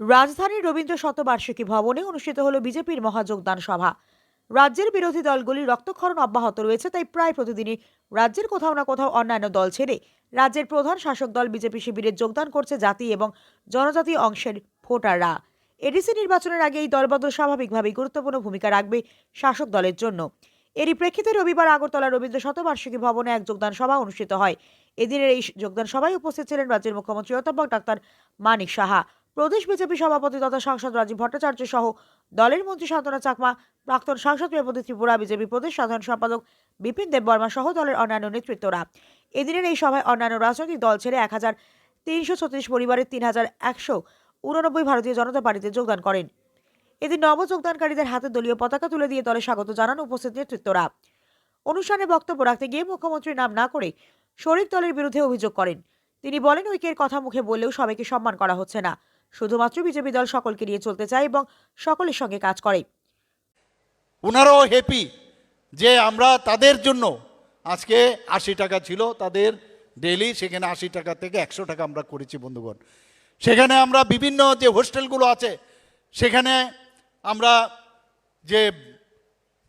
রাজধানীর রবীন্দ্র শতবার্ষিকী ভবনে অনুষ্ঠিত হলো বিজেপির মহাযোগদান সভা। রাজ্যের বিরোধী দলগুলির রক্তক্ষরণ অব্যাহত রয়েছে, তাই প্রায় প্রতিদিনই রাজ্যের কোথাও না কোথাও অন্যান্য দল ছেড়ে রাজ্যের প্রধান শাসক দল বিজেপি শিবিরে যোগদান করছে জাতি এবং জনজাতি অংশের ভোটাররা। এডিসি নির্বাচনের আগে এই দলবদল স্বাভাবিকভাবেই গুরুত্বপূর্ণ ভূমিকা রাখবে শাসক দলের জন্য। এরই প্রেক্ষিতে রবিবার আগরতলা রবীন্দ্র শতবার্ষিকী ভবনে এক যোগদান সভা অনুষ্ঠিত হয়। এদিনের এই যোগদান সভায় উপস্থিত ছিলেন রাজ্যের মুখ্যমন্ত্রী অধ্যাপক ডাক্তার মানিক সাহা, প্রদেশ বিজেপি সভাপতি তথা সাংসদ রাজীব ভট্টাচার্য সহ দলের মন্ত্রী শান্তনা চাকমা, প্রাক্তন সাংসদ প্রিয়পতি ত্রিপুরা, বিজেপি প্রদেশ সাধারণ সম্পাদক বিপিন দেববর্মা সহ দলের অন্যান্য নেতৃত্বরা। এদিনের এই সভায় অন্যান্য রাজনৈতিক দল ছেড়ে 1336 পরিবারের 3189 ভারতীয় জনতা পার্টিতে যোগদান করেন। এদিন নবযোগদানকারীদের হাতে দলীয় পতাকা তুলে দিয়ে দলে স্বাগত জানান উপস্থিত নেতৃত্বরা। অনুষ্ঠানে বক্তব্য রাখতে গিয়ে মুখ্যমন্ত্রীর নাম না করে শরিক দলের বিরুদ্ধে অভিযোগ করেন। তিনি বলেন, ঐক্যের কথা মুখে বললেও সবাইকে সম্মান করা হচ্ছে না। শুধুমাত্র বিজেপি দল সকলকে নিয়ে চলতে চায় এবং সকলের সঙ্গে কাজ করে। ওনারাও হ্যাপি যে আমরা তাদের জন্য আজকে 80 টাকা ছিল তাদের ডেইলি, সেখানে 80 টাকা থেকে 100 টাকা আমরা করেছি বন্ধুগণ। সেখানে আমরা বিভিন্ন যে হোস্টেলগুলো আছে সেখানে আমরা যে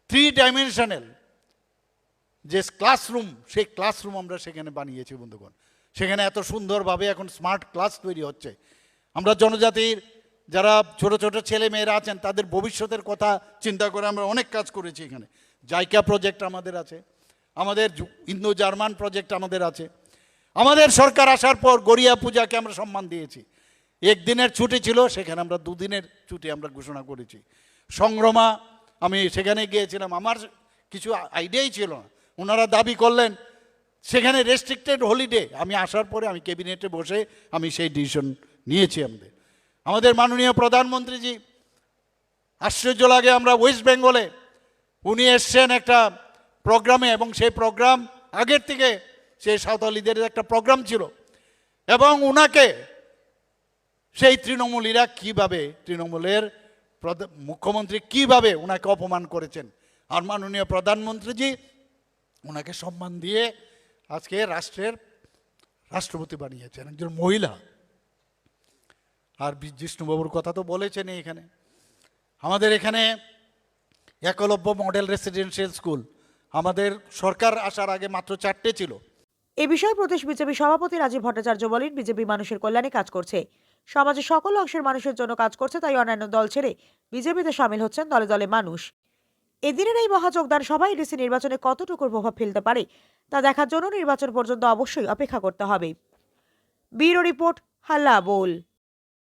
3 ডাইমেনশনাল যে ক্লাসরুম, সেই ক্লাসরুম আমরা সেখানে বানিয়েছি বন্ধুগণ। সেখানে এত সুন্দরভাবে এখন স্মার্ট ক্লাস তৈরি হচ্ছে। আমরা জনজাতির যারা ছোট ছোট ছেলে মেয়েরা আছেন তাদের ভবিষ্যতের কথা চিন্তা করে আমরা অনেক কাজ করেছি। এখানে জাইকা প্রজেক্ট আমাদের আছে, আমাদের ইন্দো জার্মান প্রজেক্ট আমাদের আছে। আমাদের সরকার আসার পর গড়িয়া পূজাকে আমরা সম্মান দিয়েছি। 1 দিনের ছুটি ছিল, সেখানে আমরা 2 দিনের ছুটি আমরা ঘোষণা করেছি। সংগ্রামা আমি সেখানে গিয়েছিলাম, আমার কিছু আইডিয়াই ছিল না, ওনারা দাবি করলেন সেখানে রেস্ট্রিক্টেড হলিডে। আমি আসার পরে আমি ক্যাবিনেটে বসে আমি সেই ডিসিশন নিয়েছি। আমাদের মাননীয় প্রধানমন্ত্রীজি, আশ্চর্য লাগে, আমরা ওয়েস্ট বেঙ্গলে উনি এসছেন একটা প্রোগ্রামে, এবং সেই প্রোগ্রাম আগের থেকে সেই সাঁওতালিদের একটা প্রোগ্রাম ছিল, এবং উনাকে সেই তৃণমূলীরা কীভাবে, তৃণমূলের মুখ্যমন্ত্রী কীভাবে ওনাকে অপমান করেছেন। আর মাননীয় প্রধানমন্ত্রীজি ওনাকে সম্মান দিয়ে আজকে রাষ্ট্রের রাষ্ট্রপতি বানিয়েছেন, একজন মহিলা। আর জিষ্ণুবাবুর কথা তো বলেছেন এখানে। আমাদের এখানে একলব্য মডেল রেসিডেন্সিয়াল স্কুল আমাদের সরকার আসার আগে মাত্র 4টে ছিল। এ বিষয়ে প্রদেশ বিজেপি সভাপতি রাজীব ভট্টাচার্য বলেন, বিজেপি মানুষের কল্যাণে কাজ করছে, সমাজের সকল অংশের মানুষের জন্য কাজ করছে, তাই অন্যান্য দল ছেড়ে বিজেপিতে সামিল হচ্ছেন দলে দলে মানুষ। এদিনের এই মহাযোগদান সভায় ডিসি নির্বাচনে কতটুকু প্রভাব ফেলতে পারে তা দেখার জন্য নির্বাচন পর্যন্ত অবশ্যই অপেক্ষা করতে হবে। ব্যুরো রিপোর্ট, হাল্লা বোল।